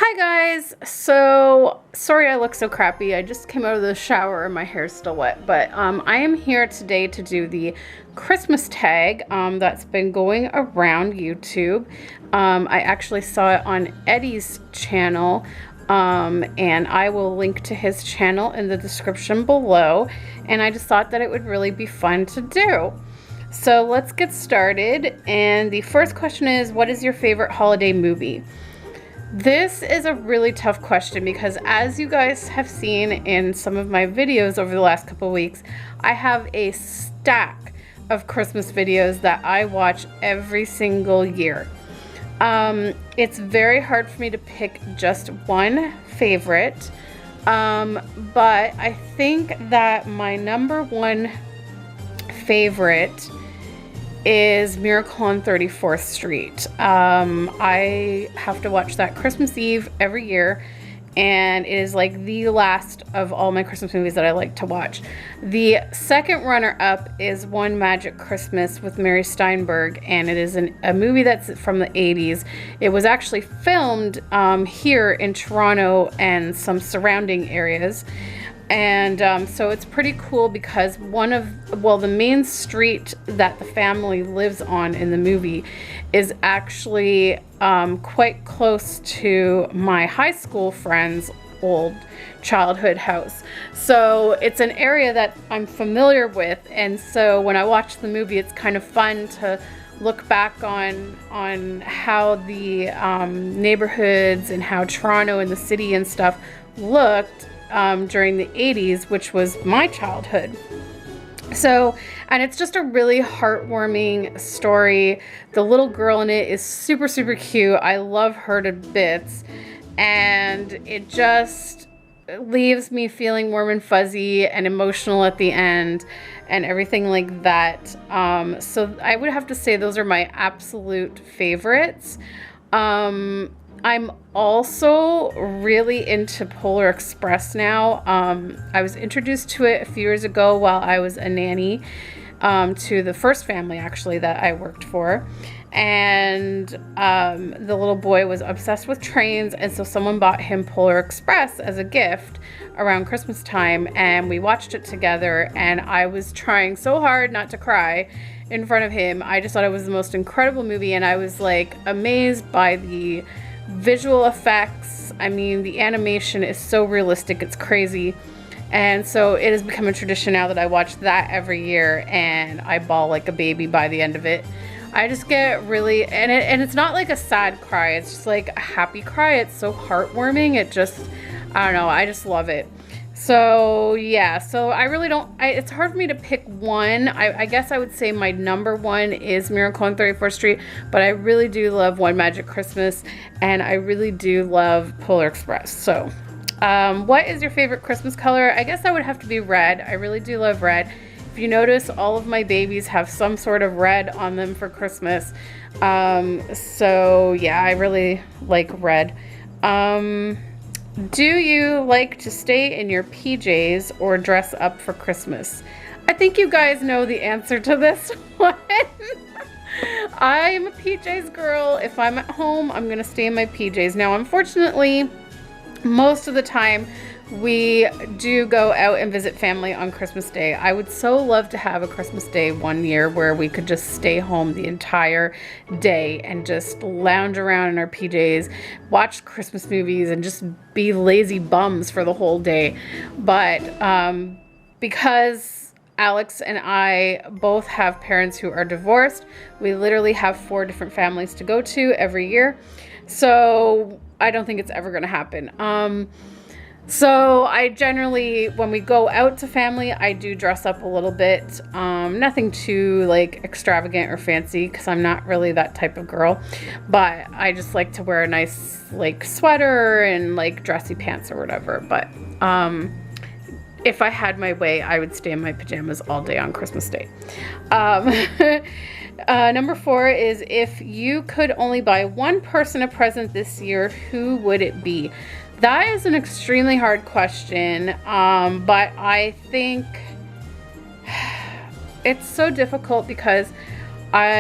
Hi guys! So, sorry I look so crappy. I just came out of the shower and my hair's still wet. But I am here today to do the Christmas tag that's been going around YouTube. I actually saw it on Eddie's channel. And I will link to his channel in the description below. And I just thought that it would really be fun to do. So let's get started. And the first question is, what is your favorite holiday movie? This is a really tough question because, as you guys have seen in some of my videos over the last couple of weeks, I have a stack of Christmas videos that I watch every single year. It's very hard for me to pick just one favorite, but I think that my number one favorite is Miracle on 34th Street. I have to watch that Christmas Eve every year, and it is like the last of all my Christmas movies that I like to watch. The second runner-up is One Magic Christmas with Mary Steinberg, and it is a movie that's from the 80s. It was actually filmed here in Toronto and some surrounding areas. And so it's pretty cool because the main street that the family lives on in the movie is actually quite close to my high school friend's old childhood house. So it's an area that I'm familiar with, and so when I watch the movie, it's kind of fun to look back on how the neighborhoods and how Toronto and the city and stuff looked during the 80s, which was my childhood. So, and it's just a really heartwarming story. The little girl in it is super, super cute. I love her to bits. And it just leaves me feeling warm and fuzzy and emotional at the end and everything like that. So I would have to say those are my absolute favorites. I'm also really into Polar Express now. I was introduced to it a few years ago while I was a nanny to the first family, actually, that I worked for. And the little boy was obsessed with trains, and so someone bought him Polar Express as a gift around Christmas time, and we watched it together, and I was trying so hard not to cry in front of him. I just thought it was the most incredible movie, and I was like amazed by the visual effects. I mean, the animation is so realistic, it's crazy. And so it has become a tradition now that I watch that every year, and I bawl like a baby by the end of it. I just get really, and it's not like a sad cry, it's just like a happy cry. It's so heartwarming. It just, I don't know, I just love it. So yeah, so I really don't, it's hard for me to pick one. I guess I would say my number one is Miracle on 34th Street, but I really do love One Magic Christmas, and I really do love Polar Express. So what is your favorite Christmas color? I guess that would have to be red. I really do love red. If you notice, all of my babies have some sort of red on them for Christmas. So yeah, I really like red. Do you like to stay in your PJs or dress up for Christmas? I think you guys know the answer to this one. I'm a PJs girl. If I'm at home, I'm gonna stay in my PJs. Now, unfortunately, most of the time, we do go out and visit family on Christmas Day. I would so love to have a Christmas Day one year where we could just stay home the entire day and just lounge around in our PJs, watch Christmas movies, and just be lazy bums for the whole day. But because Alex and I both have parents who are divorced, we literally have 4 different families to go to every year. So I don't think it's ever going to happen. So I generally, when we go out to family, I do dress up a little bit. Nothing too like extravagant or fancy, because I'm not really that type of girl. But I just like to wear a nice like sweater and like dressy pants or whatever. But if I had my way, I would stay in my pajamas all day on Christmas Day. Number 4 is, if you could only buy one person a present this year, who would it be? That is an extremely hard question, but I think it's so difficult because I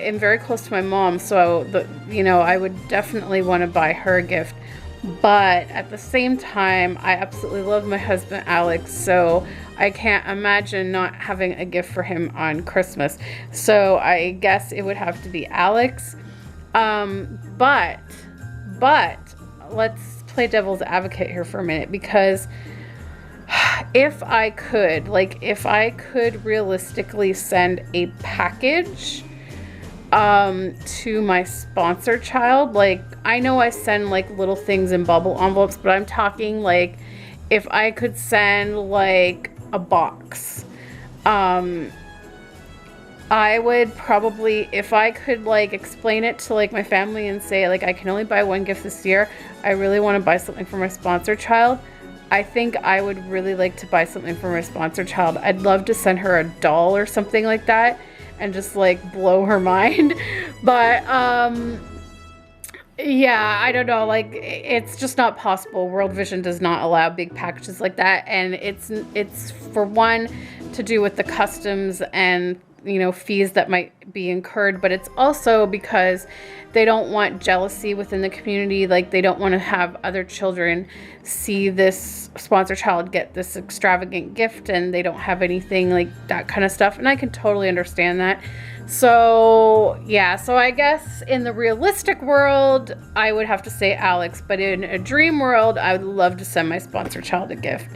am very close to my mom, so I would definitely want to buy her a gift. But at the same time, I absolutely love my husband Alex, so I can't imagine not having a gift for him on Christmas. So I guess it would have to be Alex. But let's play devil's advocate here for a minute, because if I could realistically send a package to my sponsor child, like, I know I send like little things in bubble envelopes, but I'm talking like if I could send like a box, I would probably, if I could like explain it to like my family and say like I can only buy one gift this year, I really want to buy something for my sponsor child, I think I would really like to buy something for my sponsor child. I'd love to send her a doll or something like that and just like blow her mind. But yeah, I don't know, like, it's just not possible. World Vision does not allow big packages like that, and it's for one to do with the customs and, you know, fees that might be incurred, but it's also because they don't want jealousy within the community. Like, they don't want to have other children see this sponsor child get this extravagant gift and they don't have anything, like that kind of stuff. And I can totally understand that. So yeah, so I guess in the realistic world, I would have to say Alex, but in a dream world, I would love to send my sponsor child a gift.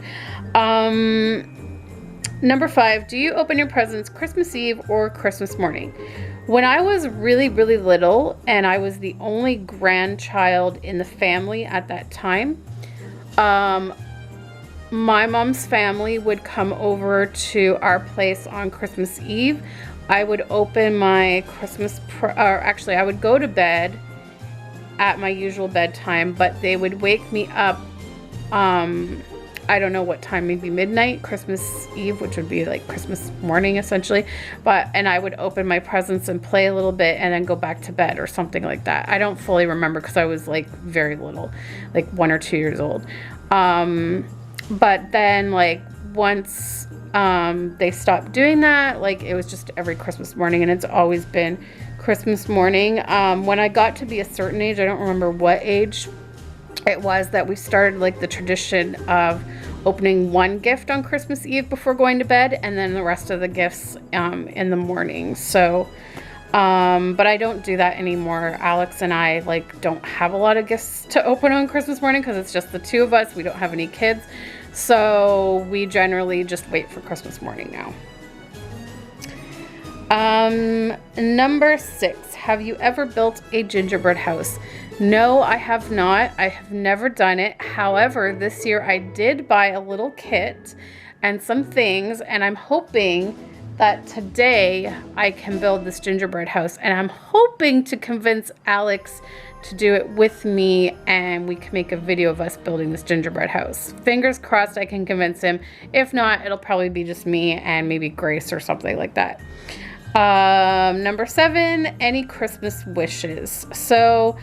Number 5, do you open your presents Christmas Eve or Christmas morning? When I was really, really little and I was the only grandchild in the family at that time, my mom's family would come over to our place on Christmas Eve. I would open my actually I would go to bed at my usual bedtime, but they would wake me up, I don't know what time, maybe midnight, Christmas Eve, which would be like Christmas morning essentially. And I would open my presents and play a little bit and then go back to bed or something like that. I don't fully remember because I was like very little, like 1 or 2 years old. But then like once they stopped doing that, like it was just every Christmas morning, and it's always been Christmas morning. When I got to be a certain age, I don't remember what age it was, that we started like the tradition of opening one gift on Christmas Eve before going to bed, and then the rest of the gifts in the morning. So but I don't do that anymore. Alex and I like don't have a lot of gifts to open on Christmas morning because it's just the two of us. We don't have any kids, so we generally just wait for Christmas morning now. Number 6, have you ever built a gingerbread house? No, I have not. I have never done it. However, this year I did buy a little kit and some things, and I'm hoping that today I can build this gingerbread house, and I'm hoping to convince Alex to do it with me, and we can make a video of us building this gingerbread house. Fingers crossed I can convince him. If not, it'll probably be just me and maybe Grace or something like that. Number 7, any Christmas wishes? So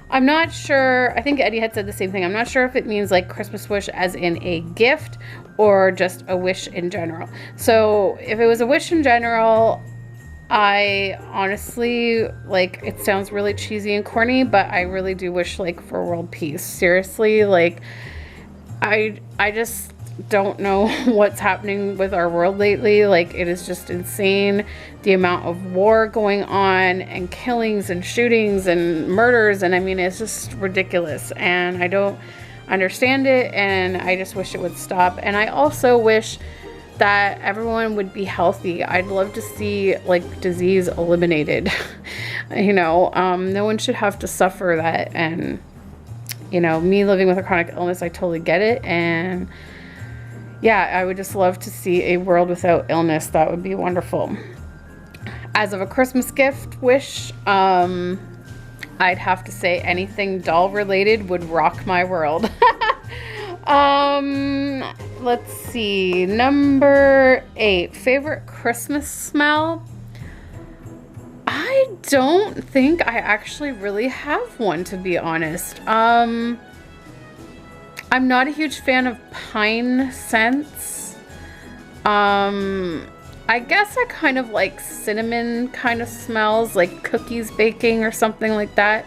I'm not sure, I think Eddie had said the same thing. I'm not sure if it means like Christmas wish as in a gift or just a wish in general. So if it was a wish in general, I honestly, like, it sounds really cheesy and corny, but I really do wish like for world peace. Seriously, like I just don't know what's happening with our world lately. Like, it is just insane, the amount of war going on and killings and shootings and murders, and I mean, it's just ridiculous, and I don't understand it, and I just wish it would stop. And I also wish that everyone would be healthy. I'd love to see like disease eliminated. You know, no one should have to suffer that, and you know, me living with a chronic illness, I totally get it. And yeah, I would just love to see a world without illness. That would be wonderful. As of a Christmas gift wish, I'd have to say anything doll related would rock my world. Let's see. Number 8, favorite Christmas smell? I don't think I actually really have one, to be honest. I'm not a huge fan of pine scents. I guess I kind of like cinnamon kind of smells, like cookies baking or something like that.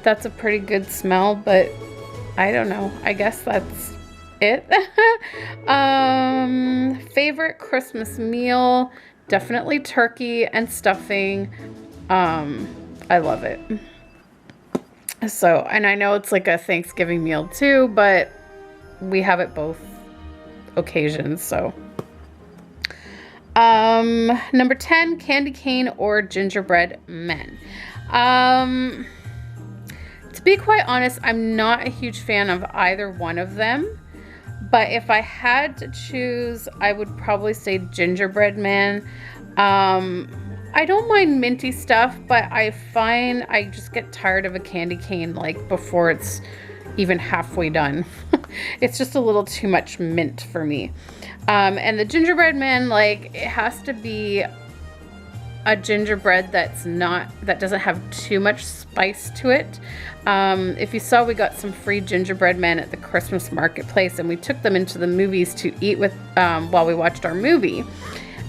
That's a pretty good smell, but I don't know. I guess that's it. Favorite Christmas meal, definitely turkey and stuffing. I love it. So, and I know it's like a Thanksgiving meal too, but we have it both occasions, so. Number 10, candy cane or gingerbread men. To be quite honest, I'm not a huge fan of either one of them, but if I had to choose, I would probably say gingerbread man. I don't mind minty stuff, but I find I just get tired of a candy cane like before it's even halfway done. It's just a little too much mint for me. And the gingerbread man, like, it has to be a gingerbread that doesn't have too much spice to it. If you saw, we got some free gingerbread men at the Christmas marketplace, and we took them into the movies to eat with while we watched our movie.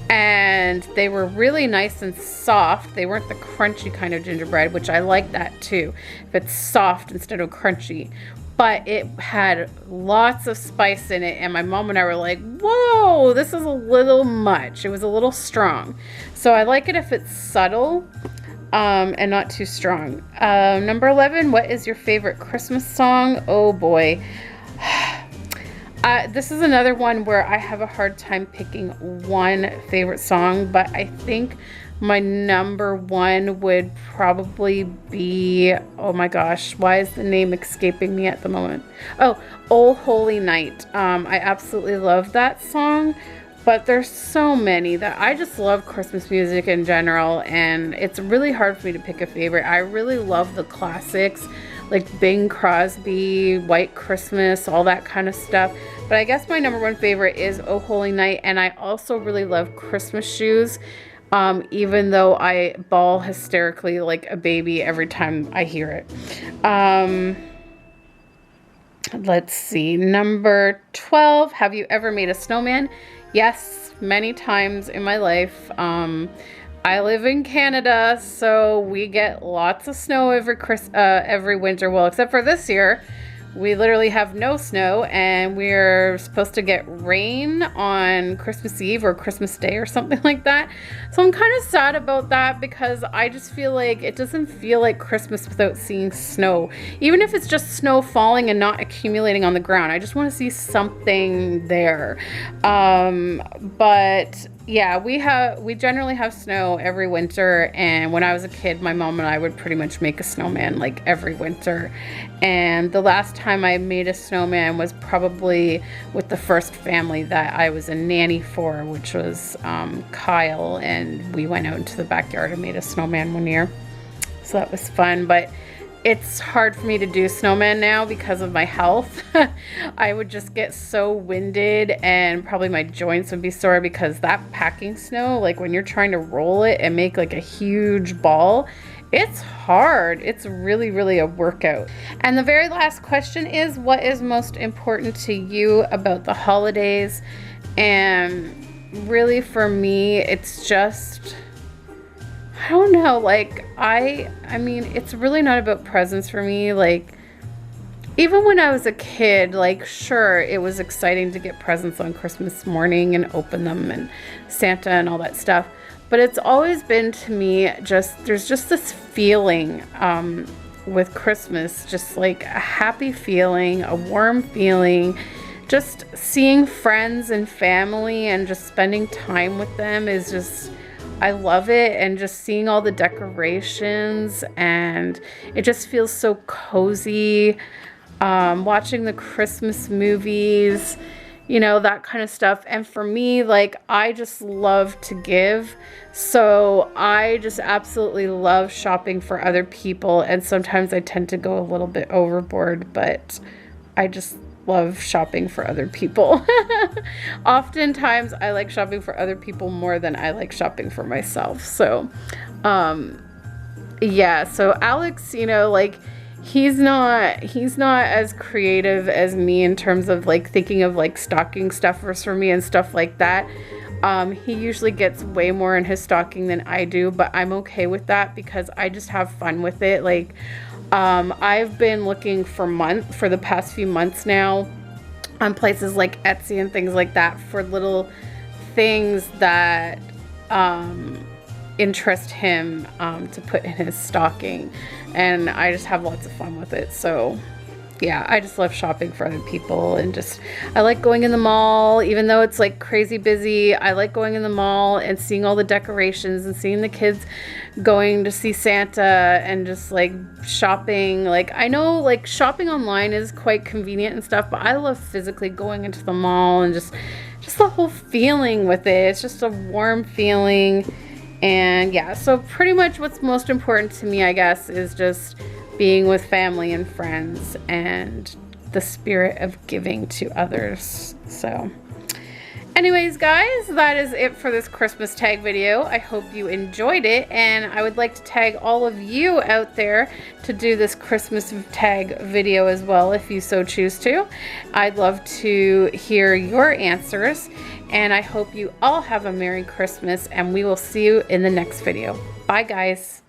And they were really nice and soft. They weren't the crunchy kind of gingerbread, which I like that too, if it's soft instead of crunchy. But it had lots of spice in it, and my mom and I were like, whoa, this is a little much. It was a little strong. So I like it if it's subtle and not too strong. Number 11, what is your favorite Christmas song? Oh boy. This is another one where I have a hard time picking one favorite song, but I think my number one would probably be, oh my gosh, why is the name escaping me at the moment? Oh Holy Night. I absolutely love that song, but there's so many that I just love Christmas music in general, and it's really hard for me to pick a favorite. I really love the classics like Bing Crosby, White Christmas, all that kind of stuff. But I guess my number one favorite is Oh Holy Night, and I also really love Christmas Shoes. Even though I bawl hysterically like a baby every time I hear it. Let's see, number 12, have you ever made a snowman? Yes, many times in my life. I live in Canada, so we get lots of snow every winter. Well, except for this year. We literally have no snow, and we're supposed to get rain on Christmas Eve or Christmas Day or something like that. So I'm kind of sad about that, because I just feel like it doesn't feel like Christmas without seeing snow. Even if it's just snow falling and not accumulating on the ground, I just want to see something there. But yeah, we generally have snow every winter, and when I was a kid, my mom and I would pretty much make a snowman like every winter. And the last time I made a snowman was probably with the first family that I was a nanny for, which was Kyle, and we went out into the backyard and made a snowman one year. So that was fun, but it's hard for me to do snowmen now because of my health. I would just get so winded, and probably my joints would be sore, because that packing snow, like when you're trying to roll it and make like a huge ball, it's hard. It's really, really a workout. And the very last question is, what is most important to you about the holidays? And really for me, it's just, I don't know, like I mean, it's really not about presents for me. Like, even when I was a kid, like, sure, it was exciting to get presents on Christmas morning and open them, and Santa and all that stuff. But it's always been, to me, there's just this feeling with Christmas, just like a happy feeling, a warm feeling. Just seeing friends and family and just spending time with them is just, I love it. And just seeing all the decorations, and it just feels so cozy. Watching the Christmas movies, you know, that kind of stuff. And for me, like, I just love to give. So I just absolutely love shopping for other people. And sometimes I tend to go a little bit overboard, but I just love shopping for other people. Oftentimes I like shopping for other people more than I like shopping for myself. So, yeah, so Alex, you know, like, he's not as creative as me in terms of like thinking of like stocking stuffers for me and stuff like that. He usually gets way more in his stocking than I do, but I'm okay with that because I just have fun with it. Like, I've been looking for the past few months now on places like Etsy and things like that for little things that interest him to put in his stocking, and I just have lots of fun with it. So yeah, I just love shopping for other people, and just I like going in the mall even though it's like crazy busy. I like going in the mall and seeing all the decorations and seeing the kids going to see Santa and just like shopping. Like I know like shopping online is quite convenient and stuff, but I love physically going into the mall and just the whole feeling with it. It's just a warm feeling. And yeah, so pretty much what's most important to me, I guess, is just being with family and friends and the spirit of giving to others. So anyways, guys, that is it for this Christmas tag video. I hope you enjoyed it, and I would like to tag all of you out there to do this Christmas tag video as well if you so choose to. I'd love to hear your answers, and I hope you all have a Merry Christmas, and we will see you in the next video. Bye, guys.